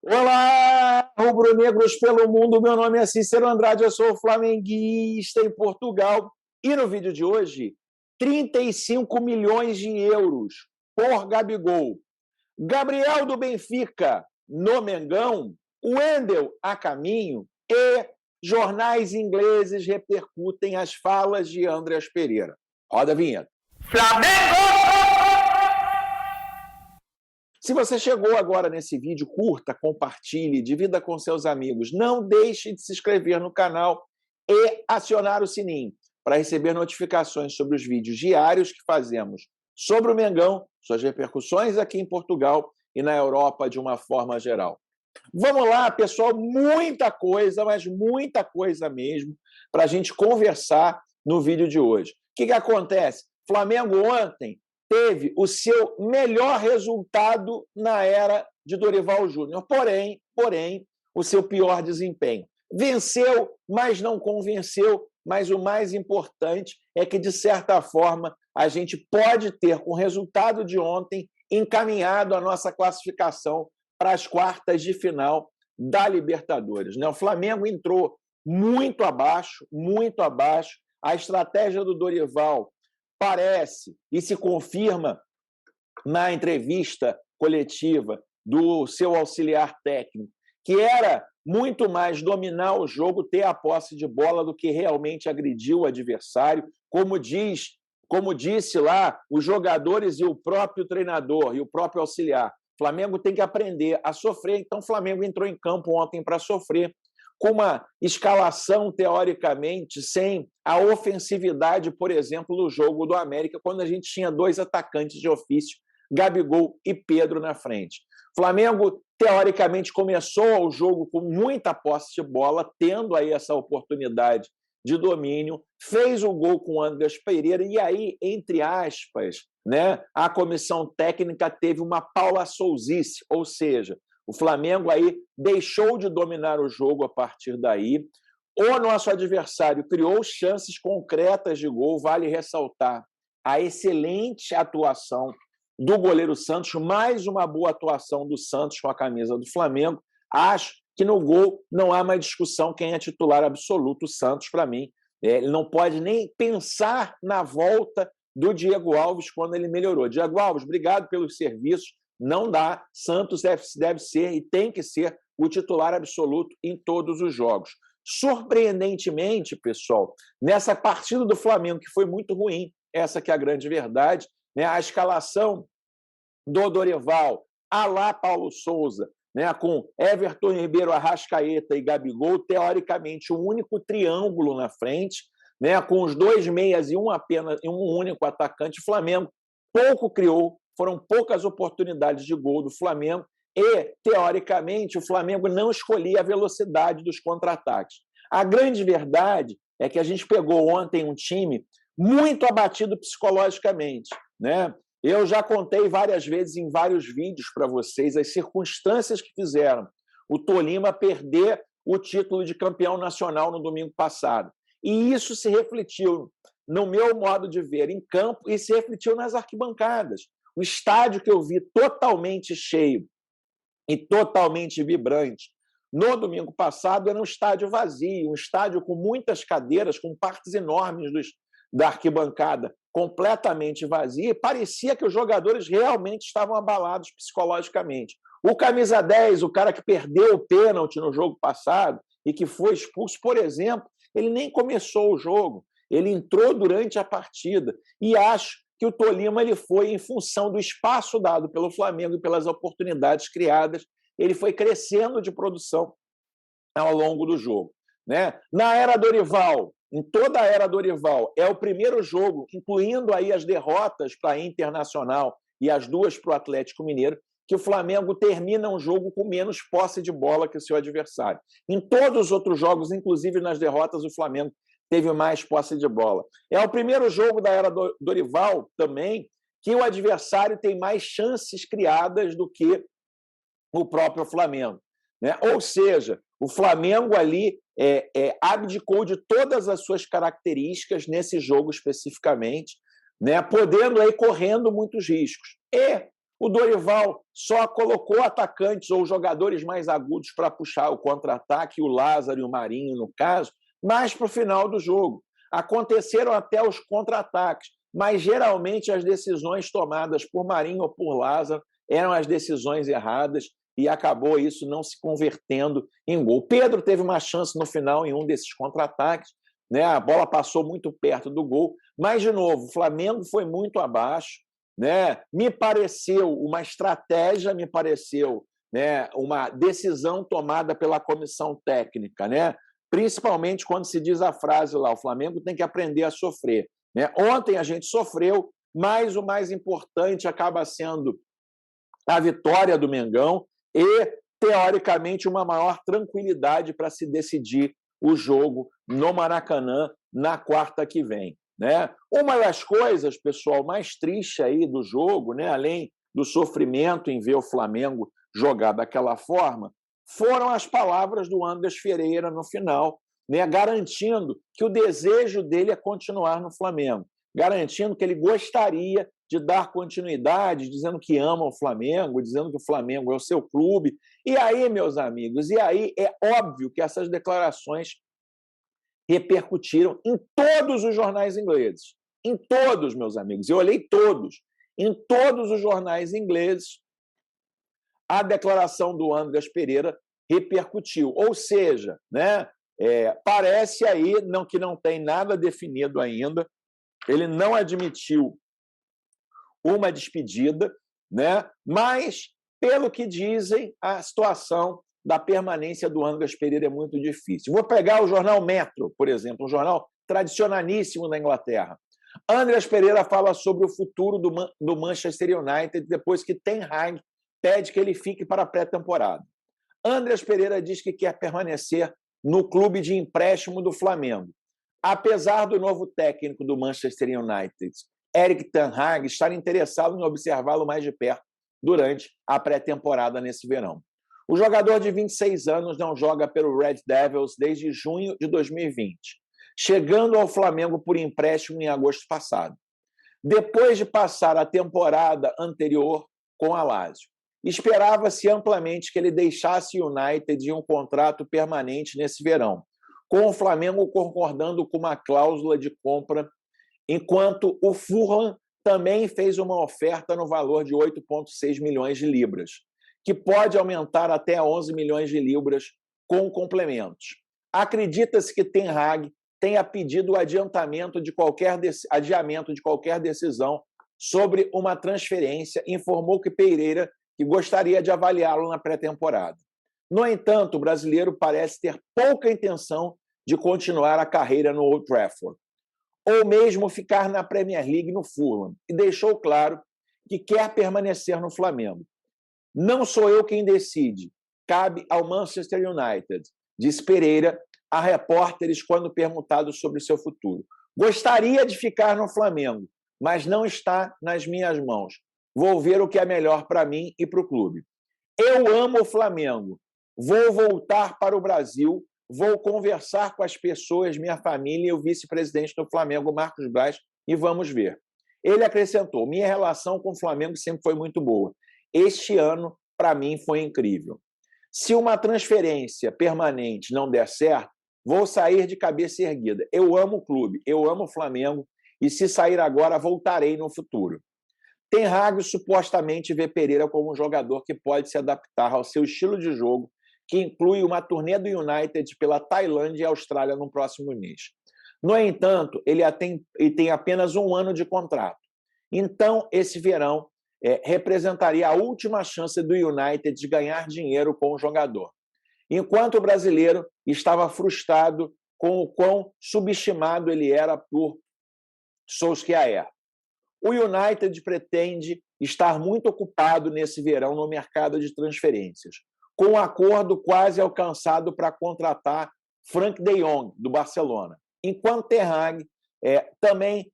Olá, rubro-negros pelo mundo, meu nome é Cícero Andrade, eu sou flamenguista em Portugal. E no vídeo de hoje, 35 milhões de euros por Gabigol. Gabriel do Benfica no Mengão, Wendel a caminho e jornais ingleses repercutem as falas de Andreas Pereira. Roda a vinheta. Flamengo! Se você chegou agora nesse vídeo, curta, compartilhe, divida com seus amigos. Não deixe de se inscrever no canal e acionar o sininho para receber notificações sobre os vídeos diários que fazemos sobre o Mengão, suas repercussões aqui em Portugal e na Europa de uma forma geral. Vamos lá, pessoal, muita coisa, mas muita coisa mesmo, para a gente conversar no vídeo de hoje. O que acontece? Flamengo ontem teve o seu melhor resultado na era de Dorival Júnior, porém, o seu pior desempenho. Venceu, mas não convenceu, mas o mais importante é que, de certa forma, a gente pode ter, com o resultado de ontem, encaminhado a nossa classificação para as quartas de final da Libertadores. O Flamengo entrou muito abaixo, a estratégia do Dorival parece e se confirma na entrevista coletiva do seu auxiliar técnico, que era muito mais dominar o jogo, ter a posse de bola do que realmente agredir o adversário, como disse lá os jogadores e o próprio treinador e o próprio auxiliar. O Flamengo tem que aprender a sofrer, então o Flamengo entrou em campo ontem para sofrer, com uma escalação, teoricamente, sem a ofensividade, por exemplo, do jogo do América, quando a gente tinha dois atacantes de ofício, Gabigol e Pedro na frente. O Flamengo, teoricamente, começou o jogo com muita posse de bola, tendo aí essa oportunidade de domínio, fez o gol com o Andreas Pereira, e aí, entre aspas, a comissão técnica teve uma Paula Souzice, ou seja, o Flamengo aí deixou de dominar o jogo a partir daí. O nosso adversário criou chances concretas de gol. Vale ressaltar a excelente atuação do goleiro Santos, mais uma boa atuação do Santos com a camisa do Flamengo. Acho que no gol não há mais discussão quem é titular absoluto. O Santos, para mim, ele não pode nem pensar na volta do Diego Alves quando ele melhorou. Diego Alves, obrigado pelos serviços. Não dá, Santos deve ser e tem que ser o titular absoluto em todos os jogos. Surpreendentemente, pessoal, nessa partida do Flamengo, que foi muito ruim, essa que é a grande verdade, a escalação do Dorival, à la Paulo Souza, com Everton Ribeiro, Arrascaeta e Gabigol, teoricamente um único triângulo na frente, com os dois meias e um único atacante. O Flamengo pouco criou, foram poucas oportunidades de gol do Flamengo e, teoricamente, o Flamengo não escolhia a velocidade dos contra-ataques. A grande verdade é que a gente pegou ontem um time muito abatido psicologicamente. Eu já contei várias vezes em vários vídeos para vocês as circunstâncias que fizeram o Tolima perder o título de campeão nacional no domingo passado. E isso se refletiu, no meu modo de ver, em campo e se refletiu nas arquibancadas. O estádio que eu vi totalmente cheio e totalmente vibrante no domingo passado era um estádio vazio, um estádio com muitas cadeiras, com partes enormes da arquibancada completamente vazia, e parecia que os jogadores realmente estavam abalados psicologicamente. O camisa 10, o cara que perdeu o pênalti no jogo passado e que foi expulso, por exemplo, ele nem começou o jogo, ele entrou durante a partida, e acho que o Tolima ele foi em função do espaço dado pelo Flamengo e pelas oportunidades criadas, ele foi crescendo de produção ao longo do jogo. Na era Dorival, em toda a era Dorival, é o primeiro jogo, incluindo aí as derrotas para a Internacional e as duas para o Atlético Mineiro, que o Flamengo termina um jogo com menos posse de bola que o seu adversário. Em todos os outros jogos, inclusive nas derrotas, o Flamengo teve mais posse de bola. É o primeiro jogo da era Dorival também que o adversário tem mais chances criadas do que o próprio Flamengo. Ou seja, o Flamengo ali abdicou de todas as suas características nesse jogo especificamente, podendo aí correndo muitos riscos. E O Dorival só colocou atacantes ou jogadores mais agudos para puxar o contra-ataque, o Lázaro e o Marinho, no caso, mais para o final do jogo. Aconteceram até os contra-ataques, mas geralmente as decisões tomadas por Marinho ou por Lázaro eram as decisões erradas e acabou isso não se convertendo em gol. Pedro teve uma chance no final em um desses contra-ataques, né? A bola passou muito perto do gol, mas, de novo, o Flamengo foi muito abaixo, né? Me pareceu uma estratégia, me pareceu, né, uma decisão tomada pela comissão técnica, né? Principalmente quando se diz a frase lá, o Flamengo tem que aprender a sofrer, né? Ontem a gente sofreu, mas o mais importante acaba sendo a vitória do Mengão e, teoricamente, uma maior tranquilidade para se decidir o jogo no Maracanã na quarta que vem, né? Uma das coisas, pessoal, mais triste aí do jogo, né, além do sofrimento em ver o Flamengo jogar daquela forma, foram as palavras do Andrés Pereira no final, né, garantindo que o desejo dele é continuar no Flamengo, garantindo que ele gostaria de dar continuidade, dizendo que ama o Flamengo, dizendo que o Flamengo é o seu clube. E aí, meus amigos, e aí é óbvio que essas declarações repercutiram em todos os jornais ingleses. Em todos, meus amigos. Eu olhei todos. Em todos os jornais ingleses, a declaração do Andrés Pereira repercutiu. Ou seja, né, parece aí que não tem nada definido ainda. Ele não admitiu uma despedida, né? Mas, pelo que dizem, a situação da permanência do Andrés Pereira é muito difícil. Vou pegar o jornal Metro, por exemplo, um jornal tradicionalíssimo da Inglaterra. Andrés Pereira fala sobre o futuro do Manchester United depois que Ten Hag pede que ele fique para a pré-temporada. Andrés Pereira diz que quer permanecer no clube de empréstimo do Flamengo. Apesar do novo técnico do Manchester United, Erik ten Hag, estar interessado em observá-lo mais de perto durante a pré-temporada nesse verão. O jogador de 26 anos não joga pelo Red Devils desde junho de 2020, chegando ao Flamengo por empréstimo em agosto passado, depois de passar a temporada anterior com a Lazio. Esperava-se amplamente que ele deixasse o United em um contrato permanente nesse verão, com o Flamengo concordando com uma cláusula de compra, enquanto o Fulham também fez uma oferta no valor de 8,6 milhões de libras, que pode aumentar até 11 milhões de libras com complementos. Acredita-se que Ten Hag tenha pedido o adiamento de qualquer decisão sobre uma transferência, informou que Pereira que gostaria de avaliá-lo na pré-temporada. No entanto, o brasileiro parece ter pouca intenção de continuar a carreira no Old Trafford, ou mesmo ficar na Premier League no Fulham, e deixou claro que quer permanecer no Flamengo. Não sou eu quem decide, cabe ao Manchester United, disse Pereira a repórteres quando perguntado sobre seu futuro. Gostaria de ficar no Flamengo, mas não está nas minhas mãos. Vou ver o que é melhor para mim e para o clube. Eu amo o Flamengo. Vou voltar para o Brasil, vou conversar com as pessoas, minha família e o vice-presidente do Flamengo, Marcos Braz, e vamos ver. Ele acrescentou, minha relação com o Flamengo sempre foi muito boa. Este ano, para mim, foi incrível. Se uma transferência permanente não der certo, vou sair de cabeça erguida. Eu amo o clube, eu amo o Flamengo, e se sair agora, voltarei no futuro. Ten Hag supostamente vê Pereira como um jogador que pode se adaptar ao seu estilo de jogo, que inclui uma turnê do United pela Tailândia e Austrália no próximo mês. No entanto, ele tem apenas 1 ano de contrato. Então, esse verão representaria a última chance do United de ganhar dinheiro com o jogador. Enquanto o brasileiro estava frustrado com o quão subestimado ele era por Solskjaer. O United pretende estar muito ocupado nesse verão no mercado de transferências, com um acordo quase alcançado para contratar Frank de Jong, do Barcelona. Enquanto Ten Hag também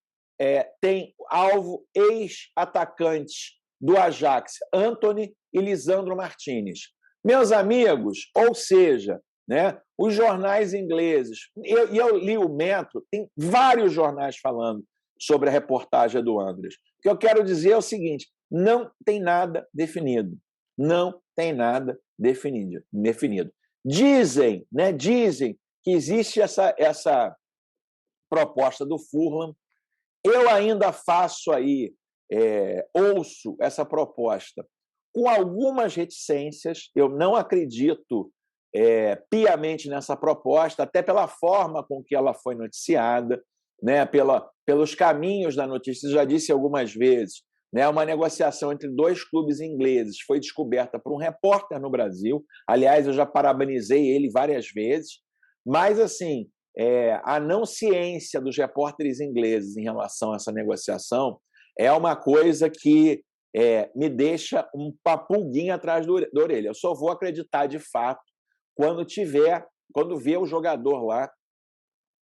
tem alvo ex-atacantes do Ajax, Antony e Lisandro Martinez. Meus amigos, ou seja, né, os jornais ingleses, eu li o Metro, tem vários jornais falando sobre a reportagem do Andrés. O que eu quero dizer é o seguinte, não tem nada definido. Não tem nada definido. Dizem, né, dizem que existe essa proposta do Fulham. Eu ainda faço aí, ouço essa proposta com algumas reticências. Eu não acredito piamente nessa proposta, até pela forma com que ela foi noticiada, né, pelos caminhos da notícia. Já disse algumas vezes, né, uma negociação entre dois clubes ingleses foi descoberta por um repórter no Brasil. Aliás, eu já parabenizei ele várias vezes, mas assim, a não ciência dos repórteres ingleses em relação a essa negociação é uma coisa que me deixa uma pulguinha atrás da orelha. Eu só vou acreditar de fato quando ver o jogador lá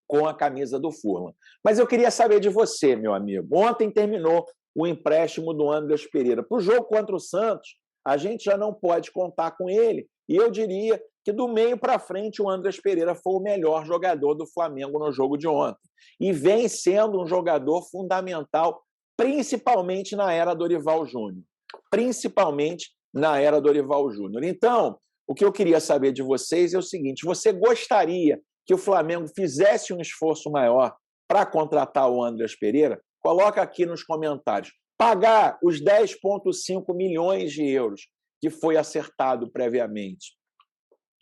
com a camisa do Fulham. Mas eu queria saber de você, meu amigo. Ontem terminou o empréstimo do Andreas Pereira. Para o jogo contra o Santos, a gente já não pode contar com ele. E eu diria que do meio para frente o Andreas Pereira foi o melhor jogador do Flamengo no jogo de ontem. E vem sendo um jogador fundamental, principalmente na era Dorival Júnior. Principalmente na era Dorival Júnior. Então, o que eu queria saber de vocês é o seguinte: você gostaria que o Flamengo fizesse um esforço maior para contratar o Andreas Pereira? Coloca aqui nos comentários. Pagar os 10,5 milhões de euros que foi acertado previamente,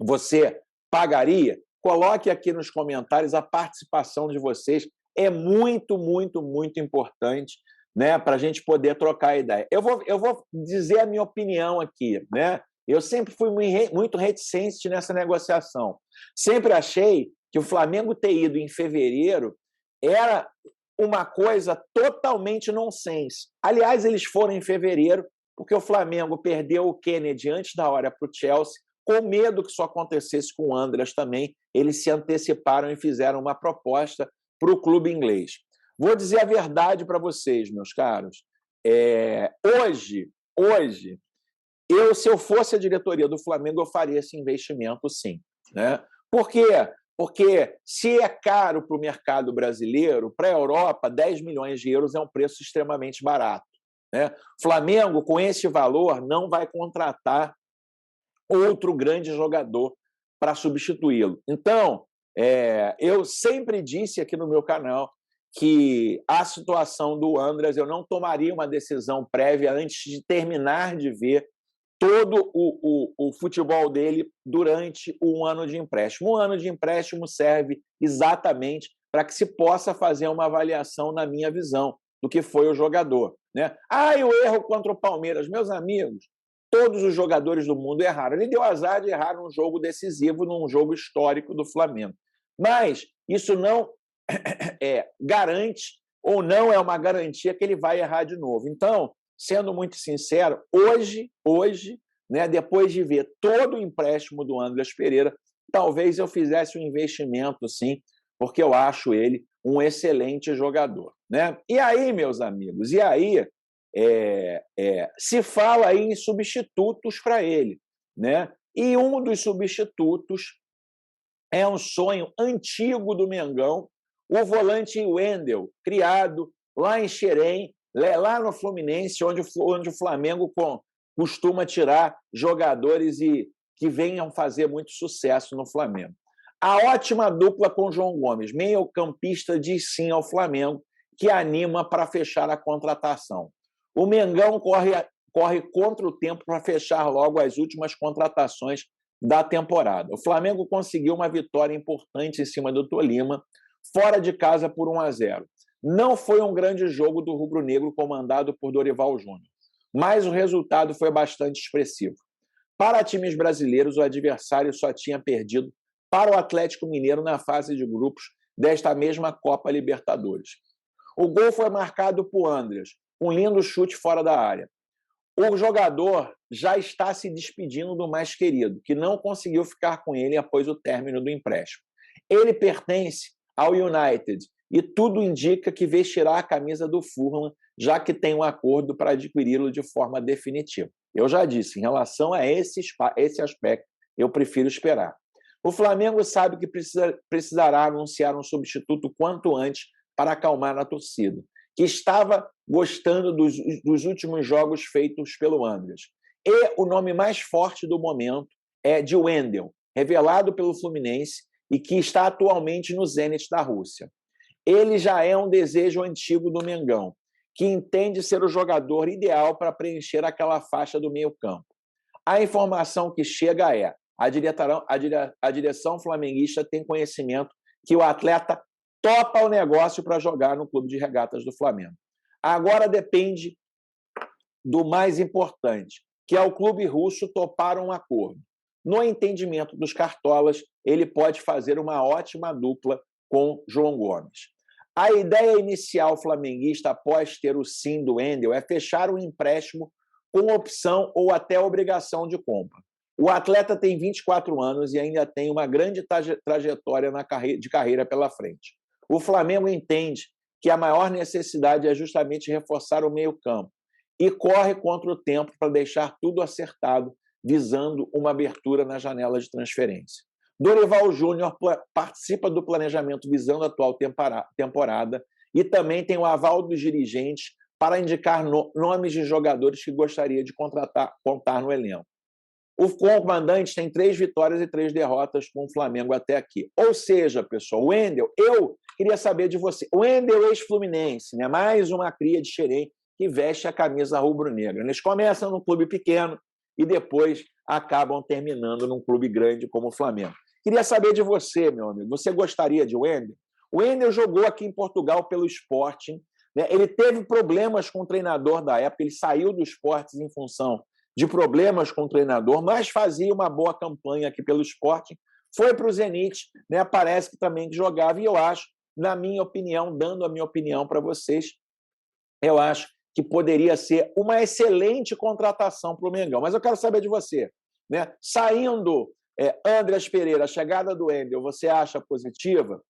você pagaria? Coloque aqui nos comentários. A participação de vocês é muito, muito, muito importante, né, para a gente poder trocar ideia. Eu vou dizer a minha opinião aqui, né? Eu sempre fui muito reticente nessa negociação. Sempre achei que o Flamengo ter ido em fevereiro era uma coisa totalmente nonsense. Aliás, eles foram em fevereiro porque o Flamengo perdeu o Kennedy antes da hora para o Chelsea, com medo que isso acontecesse com o Andreas também. Eles se anteciparam e fizeram uma proposta para o clube inglês. Vou dizer a verdade para vocês, meus caros. Hoje, se eu fosse a diretoria do Flamengo, eu faria esse investimento, sim. Né? Por quê? Porque se é caro para o mercado brasileiro, para a Europa, 10 milhões de euros é um preço extremamente barato. Né? Flamengo, com esse valor, não vai contratar outro grande jogador para substituí-lo. Então, eu sempre disse aqui no meu canal que a situação do Andreas, eu não tomaria uma decisão prévia antes de terminar de ver todo o futebol dele durante um ano de empréstimo. Um ano de empréstimo serve exatamente para que se possa fazer uma avaliação, na minha visão, do que foi o jogador. Né? E o erro contra o Palmeiras. Meus amigos, todos os jogadores do mundo erraram. Ele deu azar de errar num jogo decisivo, num jogo histórico do Flamengo. Mas isso não garante, ou não é uma garantia que ele vai errar de novo. Então, sendo muito sincero, hoje, né, depois de ver todo o empréstimo do Andreas Pereira, talvez eu fizesse um investimento, sim, porque eu acho ele um excelente jogador. Né? E aí, meus amigos, se fala aí em substitutos para ele. Né? E um dos substitutos é um sonho antigo do Mengão, o volante Wendel, criado lá em Xerém, lá no Fluminense, onde o Flamengo costuma tirar jogadores que venham fazer muito sucesso no Flamengo. A ótima dupla com João Gomes, meio-campista, diz sim ao Flamengo, que anima para fechar a contratação. O Mengão corre contra o tempo para fechar logo as últimas contratações da temporada. O Flamengo conseguiu uma vitória importante em cima do Tolima, fora de casa por 1-0. Não foi um grande jogo do rubro-negro comandado por Dorival Júnior, mas o resultado foi bastante expressivo. Para times brasileiros, o adversário só tinha perdido para o Atlético Mineiro na fase de grupos desta mesma Copa Libertadores. O gol foi marcado por Andreas, um lindo chute fora da área. O jogador já está se despedindo do mais querido, que não conseguiu ficar com ele após o término do empréstimo. Ele pertence ao United e tudo indica que vestirá a camisa do Fulham, já que tem um acordo para adquiri-lo de forma definitiva. Eu já disse, em relação a esse aspecto, eu prefiro esperar. O Flamengo sabe que precisará anunciar um substituto quanto antes para acalmar a torcida, que estava gostando dos últimos jogos feitos pelo Andrés. E o nome mais forte do momento é de Wendel, revelado pelo Fluminense e que está atualmente no Zenit da Rússia. Ele já é um desejo antigo do Mengão, que entende ser o jogador ideal para preencher aquela faixa do meio-campo. A informação que chega é: a direção flamenguista tem conhecimento que o atleta topa o negócio para jogar no Clube de Regatas do Flamengo. Agora depende do mais importante, que é o clube russo topar um acordo. No entendimento dos cartolas, ele pode fazer uma ótima dupla com João Gomes. A ideia inicial flamenguista, após ter o sim do Wendel, é fechar um empréstimo com opção ou até obrigação de compra. O atleta tem 24 anos e ainda tem uma grande trajetória de carreira pela frente. O Flamengo entende que a maior necessidade é justamente reforçar o meio-campo e corre contra o tempo para deixar tudo acertado, visando uma abertura na janela de transferência. Dorival Júnior participa do planejamento visando a atual temporada e também tem o aval dos dirigentes para indicar nomes de jogadores que gostaria de contar no elenco. O comandante tem 3 vitórias e 3 derrotas com o Flamengo até aqui. Ou seja, pessoal, o Wendel, eu queria saber de você. O Wendel ex-Fluminense, né? Mais uma cria de Xerém que veste a camisa rubro-negra. Eles começam num clube pequeno e depois acabam terminando num clube grande como o Flamengo. Queria saber de você, meu amigo. Você gostaria de Wendel? O Wendel jogou aqui em Portugal pelo Sporting, né? Ele teve problemas com o treinador da época, ele saiu do Sporting em função de problemas com o treinador, mas fazia uma boa campanha aqui pelo Sporting. Foi para o Zenit, né? Parece que também jogava, e eu acho, na minha opinião, dando a minha opinião para vocês, eu acho que poderia ser uma excelente contratação para o Mengão. Mas eu quero saber de você, né? Saindo Andrés Pereira, a chegada do Wendel, você acha positiva?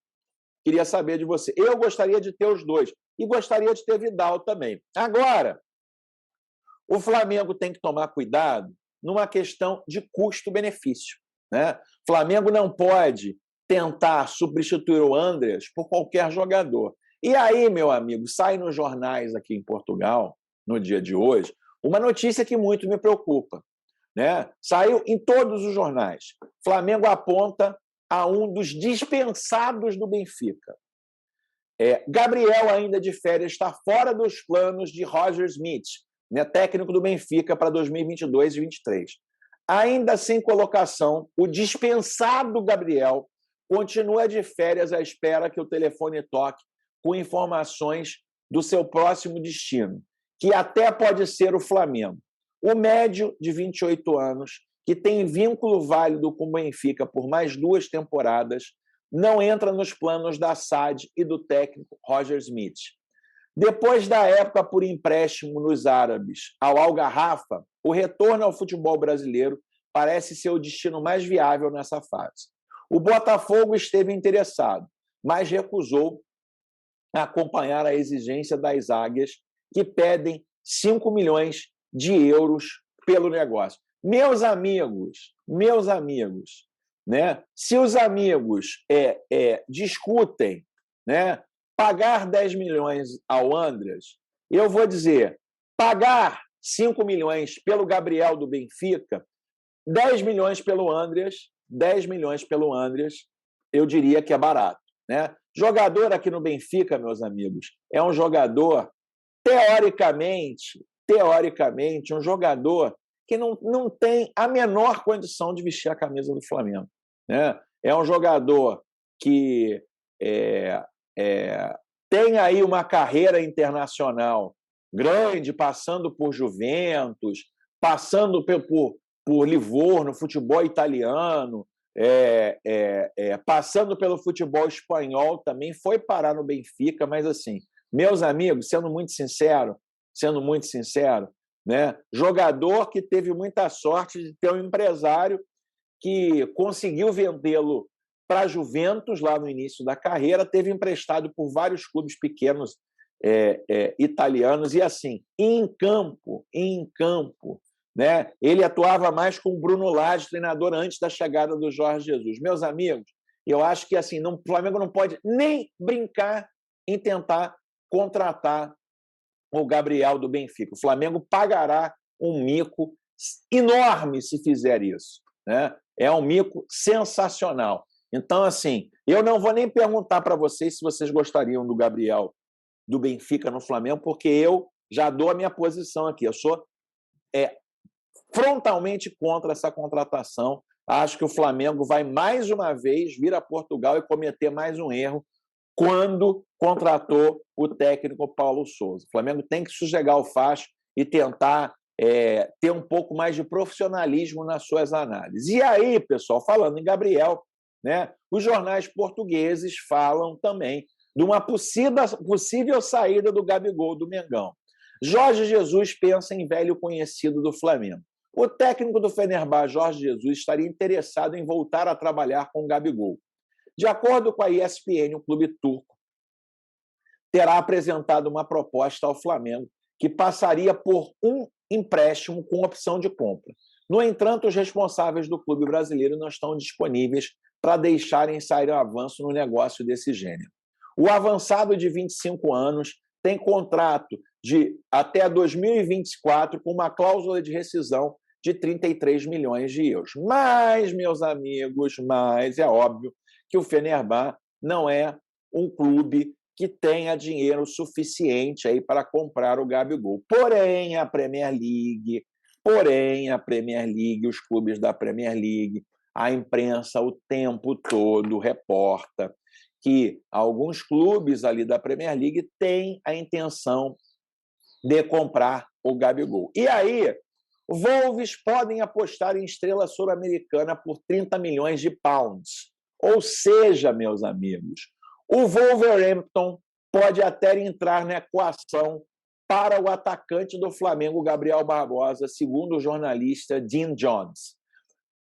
Queria saber de você. Eu gostaria de ter os dois e gostaria de ter Vidal também. Agora, o Flamengo tem que tomar cuidado numa questão de custo-benefício, né? O Flamengo não pode tentar substituir o Andrés por qualquer jogador. E aí, meu amigo, sai nos jornais aqui em Portugal, no dia de hoje, uma notícia que muito me preocupa, né? Saiu em todos os jornais. Flamengo aponta a um dos dispensados do Benfica. Gabriel, ainda de férias, está fora dos planos de Roger Smith, né, técnico do Benfica para 2022 e 2023. Ainda sem colocação, o dispensado Gabriel continua de férias à espera que o telefone toque com informações do seu próximo destino, que até pode ser o Flamengo. O médio, de 28 anos, que tem vínculo válido com o Benfica por mais 2 temporadas, não entra nos planos da SAD e do técnico Roger Smith. Depois da época por empréstimo nos árabes ao Al-Garrafa, o retorno ao futebol brasileiro parece ser o destino mais viável nessa fase. O Botafogo esteve interessado, mas recusou acompanhar a exigência das Águias, que pedem 5 milhões de euros pelo negócio. Meus amigos, né? Se os amigos discutem, né, pagar 10 milhões ao Andrés, eu vou dizer, pagar 5 milhões pelo Gabriel do Benfica, 10 milhões pelo Andrés, eu diria que é barato, né? Jogador aqui no Benfica, meus amigos, é um jogador, teoricamente, um jogador que não tem a menor condição de vestir a camisa do Flamengo, né? É um jogador que tem aí uma carreira internacional grande, passando por Juventus, passando por Livorno, futebol italiano, passando pelo futebol espanhol também, foi parar no Benfica, mas assim, meus amigos, sendo muito sincero, né, jogador que teve muita sorte de ter um empresário que conseguiu vendê-lo para a Juventus lá no início da carreira, teve emprestado por vários clubes pequenos italianos, e assim, em campo, né, ele atuava mais com o Bruno Lage, treinador antes da chegada do Jorge Jesus. Meus amigos, eu acho que assim, o Flamengo não pode nem brincar em tentar contratar o Gabriel do Benfica. O Flamengo pagará um mico enorme se fizer isso, né? É um mico sensacional. Então, assim, eu não vou nem perguntar para vocês se vocês gostariam do Gabriel do Benfica no Flamengo, porque eu já dou a minha posição aqui. Eu sou frontalmente contra essa contratação. Acho que o Flamengo vai mais uma vez vir a Portugal e cometer mais um erro quando contratou o técnico Paulo Sousa. O Flamengo tem que sossegar o facho e tentar ter um pouco mais de profissionalismo nas suas análises. E aí, pessoal, falando em Gabriel, né, os jornais portugueses falam também de uma possível saída do Gabigol do Mengão. Jorge Jesus pensa em velho conhecido do Flamengo. O técnico do Fenerbahçe, Jorge Jesus, estaria interessado em voltar a trabalhar com o Gabigol. De acordo com a ESPN, o clube turco terá apresentado uma proposta ao Flamengo que passaria por um empréstimo com opção de compra. No entanto, os responsáveis do clube brasileiro não estão disponíveis para deixarem sair o avanço no negócio desse gênero. O avançado de 25 anos tem contrato de até 2024 com uma cláusula de rescisão de 33 milhões de euros. Mas, meus amigos, é óbvio que o Fenerbahçe não é um clube que tenha dinheiro suficiente aí para comprar o Gabigol. Porém, a Premier League, os clubes da Premier League, a imprensa o tempo todo reporta que alguns clubes ali da Premier League têm a intenção de comprar o Gabigol. E aí, Wolves podem apostar em estrela sul-americana por 30 milhões de pounds. Ou seja, meus amigos, o Wolverhampton pode até entrar na equação para o atacante do Flamengo, Gabriel Barbosa, segundo o jornalista Dean Jones.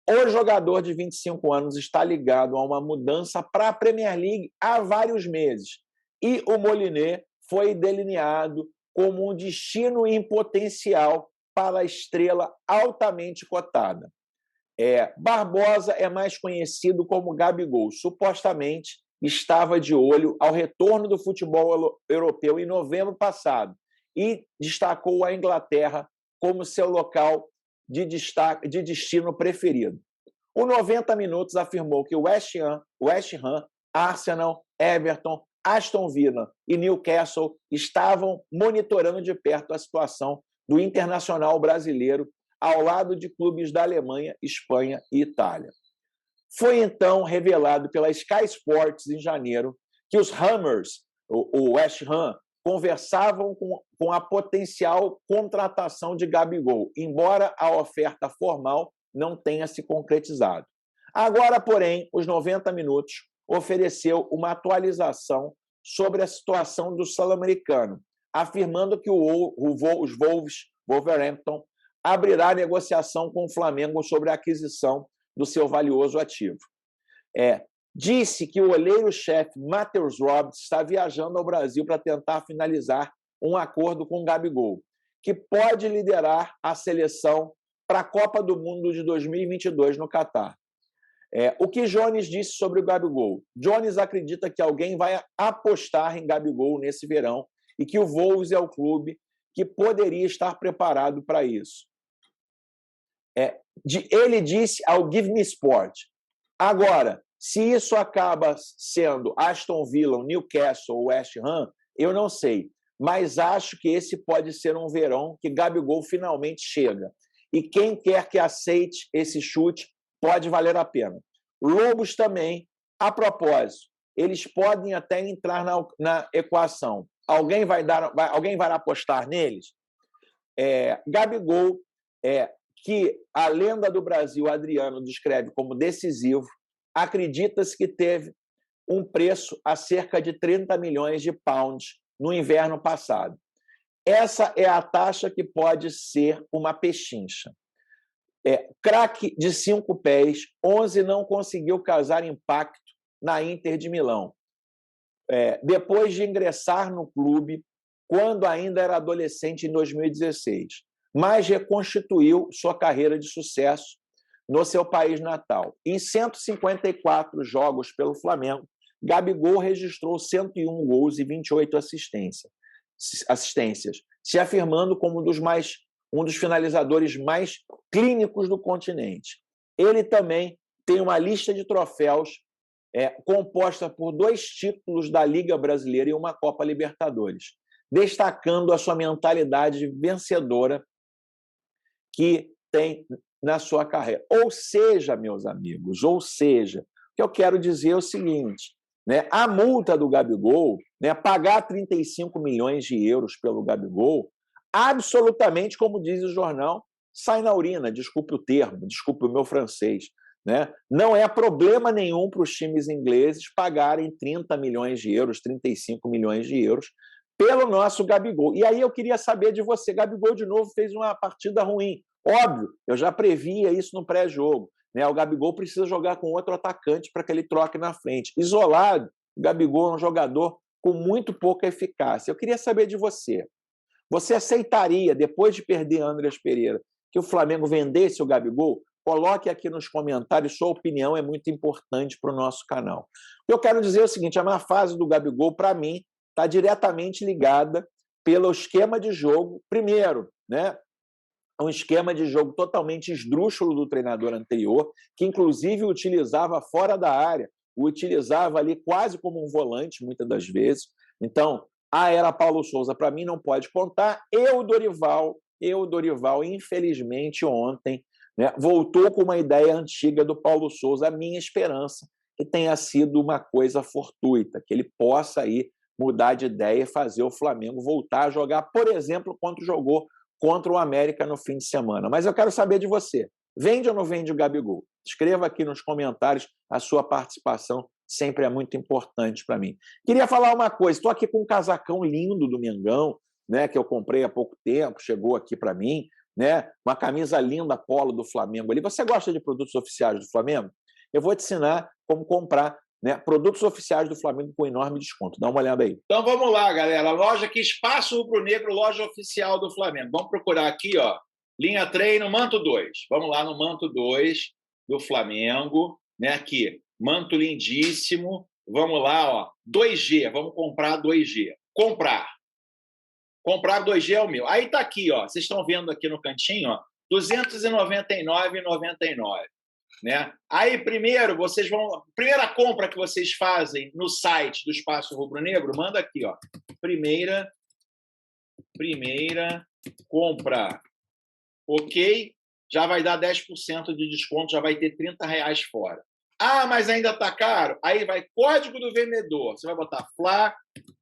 O jogador de 25 anos está ligado a uma mudança para a Premier League há vários meses. E o Molineux foi delineado como um destino em potencial para a estrela altamente cotada. Barbosa é mais conhecido como Gabigol. Supostamente estava de olho ao retorno do futebol europeu em novembro passado e destacou a Inglaterra como seu local de destino preferido. O 90 Minutos afirmou que o West Ham, Arsenal, Everton, Aston Villa e Newcastle estavam monitorando de perto a situação do internacional brasileiro ao lado de clubes da Alemanha, Espanha e Itália. Foi então revelado pela Sky Sports em janeiro que os Hammers, o West Ham, conversavam com a potencial contratação de Gabigol, embora a oferta formal não tenha se concretizado. Agora, porém, os 90 Minutos ofereceu uma atualização sobre a situação do sul-americano, afirmando que os Wolverhampton abrirá negociação com o Flamengo sobre a aquisição do seu valioso ativo. Disse que o olheiro-chefe Matheus Robles está viajando ao Brasil para tentar finalizar um acordo com o Gabigol, que pode liderar a seleção para a Copa do Mundo de 2022 no Catar. O que Jones disse sobre o Gabigol? Jones acredita que alguém vai apostar em Gabigol nesse verão e que o Wolves é o clube que poderia estar preparado para isso. Ele disse ao Give Me Sport. Agora, se isso acaba sendo Aston Villa, Newcastle ou West Ham, eu não sei. Mas acho que esse pode ser um verão que Gabigol finalmente chega. E quem quer que aceite esse chute pode valer a pena. Lobos também, a propósito, eles podem até entrar na equação. Alguém vai apostar neles? Gabigol, que a lenda do Brasil, Adriano, descreve como decisivo, acredita-se que teve um preço a cerca de 30 milhões de pounds no inverno passado. Essa é a taxa que pode ser uma pechincha. Craque de 5 pés, 11 não conseguiu causar impacto na Inter de Milão. Depois de ingressar no clube, quando ainda era adolescente em 2016, mas reconstituiu sua carreira de sucesso no seu país natal. Em 154 jogos pelo Flamengo, Gabigol registrou 101 gols e 28 assistências. assistências, se afirmando como um dos finalizadores mais clínicos do continente. Ele também tem uma lista de troféus composta por 2 títulos da Liga Brasileira e uma Copa Libertadores, destacando a sua mentalidade vencedora que tem na sua carreira. Ou seja, meus amigos, o que eu quero dizer é o seguinte, né, a multa do Gabigol, né, pagar 35 milhões de euros pelo Gabigol, absolutamente, como diz o jornal, sai na urina, desculpe o termo, desculpe o meu francês, né? Não é problema nenhum para os times ingleses pagarem 30 milhões de euros, 35 milhões de euros, pelo nosso Gabigol. E aí eu queria saber de você, Gabigol de novo fez uma partida ruim. Óbvio, eu já previa isso no pré-jogo, né? O Gabigol precisa jogar com outro atacante para que ele troque na frente. Isolado, o Gabigol é um jogador com muito pouca eficácia. Eu queria saber de você. Você aceitaria, depois de perder Andreas Pereira, que o Flamengo vendesse o Gabigol? Coloque aqui nos comentários, sua opinião é muito importante para o nosso canal. O que eu quero dizer é o seguinte, a má fase do Gabigol, para mim, está diretamente ligada pelo esquema de jogo. Primeiro, né, um esquema de jogo totalmente esdrúxulo do treinador anterior, que inclusive o utilizava fora da área, o utilizava ali quase como um volante, muitas das vezes. Então, a era Paulo Souza, para mim, não pode contar. E o Dorival, infelizmente, ontem, né, voltou com uma ideia antiga do Paulo Souza. A minha esperança que tenha sido uma coisa fortuita, que ele possa aí mudar de ideia e fazer o Flamengo voltar a jogar, por exemplo, quanto jogou contra o América no fim de semana. Mas eu quero saber de você. Vende ou não vende o Gabigol? Escreva aqui nos comentários, a sua participação sempre é muito importante para mim. Queria falar uma coisa, estou aqui com um casacão lindo do Mengão, né, que eu comprei há pouco tempo, chegou aqui para mim, né, uma camisa linda polo do Flamengo ali. Você gosta de produtos oficiais do Flamengo? Eu vou te ensinar como comprar, né, produtos oficiais do Flamengo com enorme desconto. Dá uma olhada aí. Então vamos lá, galera. Loja aqui, Espaço Rubro Negro, loja oficial do Flamengo. Vamos procurar aqui, ó, linha treino, manto 2. Vamos lá no manto 2 do Flamengo, né? Aqui, manto lindíssimo. Vamos lá, ó, 2G. Vamos comprar 2G. Comprar 2G é o meu. Aí tá aqui, ó. Vocês estão vendo aqui no cantinho, ó, R$ 299,99. Né? Aí, primeiro, vocês vão. Primeira compra que vocês fazem no site do Espaço Rubro Negro, manda aqui, ó. Primeira compra. Ok? Já vai dar 10% de desconto, já vai ter R$30 fora. Ah, mas ainda está caro? Aí vai código do vendedor. Você vai botar Fla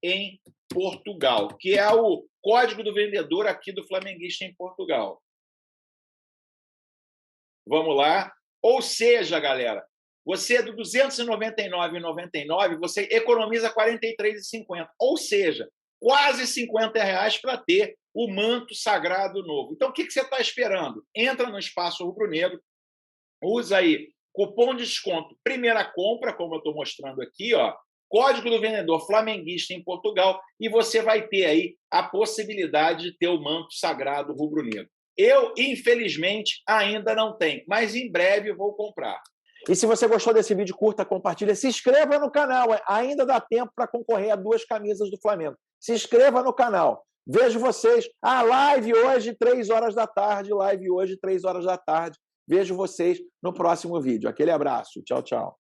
em Portugal, que é o código do vendedor aqui do Flamenguista em Portugal. Vamos lá. Ou seja, galera, você do R$ 299,99, você economiza R$ 43,50. Ou seja, quase R$50 para ter o manto sagrado novo. Então, o que você está esperando? Entra no Espaço Rubro Negro, usa aí cupom de desconto, primeira compra, como eu estou mostrando aqui, ó, código do vendedor flamenguista em Portugal, e você vai ter aí a possibilidade de ter o manto sagrado rubro-negro. Eu, infelizmente, ainda não tenho, mas em breve eu vou comprar. E se você gostou desse vídeo, curta, compartilha, se inscreva no canal. Ainda dá tempo para concorrer a 2 camisas do Flamengo. Se inscreva no canal. Vejo vocês. Live hoje, 3 horas da tarde. Live hoje, 3 horas da tarde. Vejo vocês no próximo vídeo. Aquele abraço. Tchau, tchau.